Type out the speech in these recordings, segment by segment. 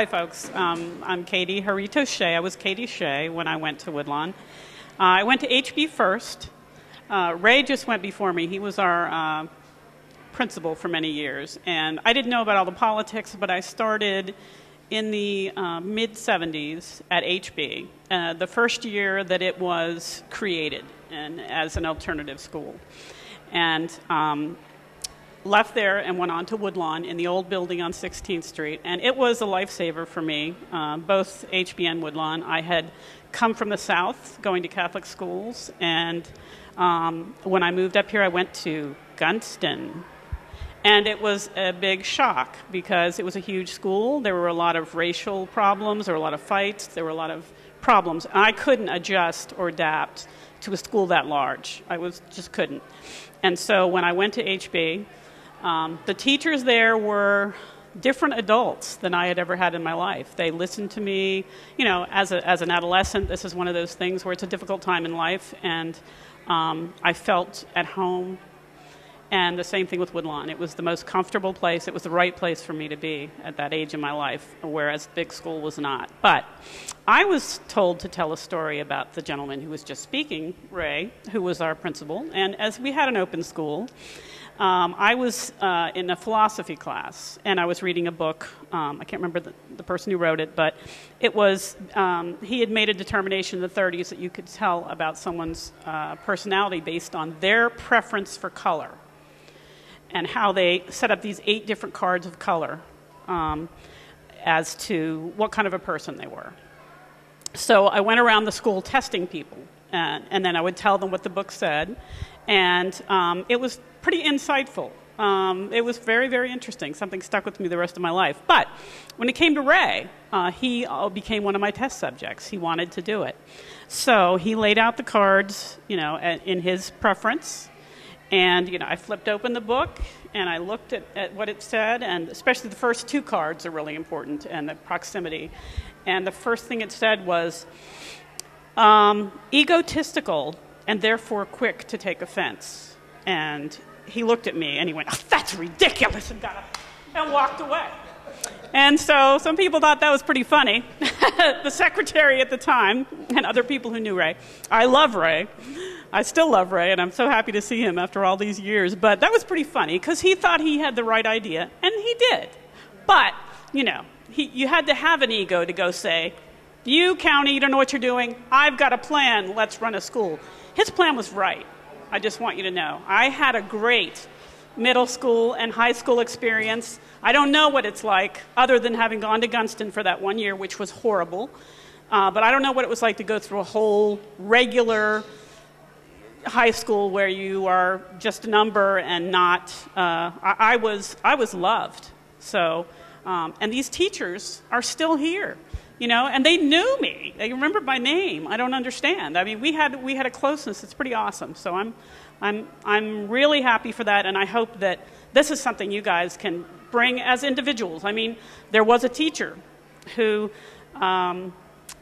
Hi, folks. I'm Katie Haritos-Shea. I was Katie Shea when I went to Woodlawn. I went to H-B first. Ray just went before me. He was our principal for many years. And I didn't know about all the politics, but I started in the mid-'70s at H-B, the first year that it was created and as an alternative school. And left there and went on to Woodlawn in the old building on 16th Street. And it was a lifesaver for me, both H-B and Woodlawn. I had come from the South, going to Catholic schools. And when I moved up here, I went to Gunston. And it was a big shock because it was a huge school. There were a lot of racial problems. There were a lot of fights. There were a lot of problems. And I couldn't adjust or adapt to a school that large. I just couldn't. And so when I went to H-B, the teachers there were different adults than I had ever had in my life. They listened to me. You know, as an adolescent, this is one of those things where it's a difficult time in life, and I felt at home. And the same thing with Woodlawn. It was the most comfortable place. It was the right place for me to be at that age in my life, whereas big school was not. But I was told to tell a story about the gentleman who was just speaking, Ray, who was our principal. And as we had an open school, I was in a philosophy class, and I was reading a book. I can't remember the person who wrote it, but it was, he had made a determination in the 30s that you could tell about someone's personality based on their preference for color, and how they set up these 8 different cards of color as to what kind of a person they were. So I went around the school testing people, and then I would tell them what the book said, and it was pretty insightful. It was very, very interesting. Something stuck with me the rest of my life. But when it came to Ray, he became one of my test subjects. He wanted to do it. So he laid out the cards, you know, in his preference. And, you know, I flipped open the book, and I looked at what it said, and especially the first 2 cards are really important, and the proximity. And the first thing it said was, egotistical and therefore quick to take offense. And he looked at me, and he went, "Oh, that's ridiculous," and got up and walked away. And so some people thought that was pretty funny. The secretary at the time and other people who knew Ray. I love Ray. I still love Ray, and I'm so happy to see him after all these years. But that was pretty funny because he thought he had the right idea, and he did. But, you know, you had to have an ego to go say, "You, county, you don't know what you're doing. I've got a plan. Let's run a school." His plan was right. I just want you to know. I had a great middle school and high school experience. I don't know what it's like other than having gone to Gunston for that 1 year, which was horrible. But I don't know what it was like to go through a whole regular high school where you are just a number and not. I was loved. So, and these teachers are still here, you know, and they knew me. They remembered my name. I don't understand. I mean, we had a closeness. It's pretty awesome. So I'm really happy for that, and I hope that this is something you guys can bring as individuals. I mean, there was a teacher who,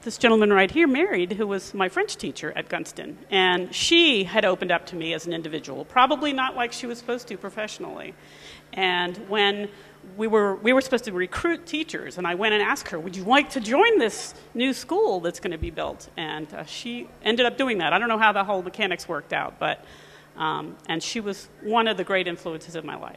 this gentleman right here married, who was my French teacher at Gunston, and she had opened up to me as an individual, probably not like she was supposed to professionally. And when we were supposed to recruit teachers, and I went and asked her, "Would you like to join this new school that's going to be built?" And she ended up doing that. I don't know how the whole mechanics worked out, but and she was one of the great influences of my life.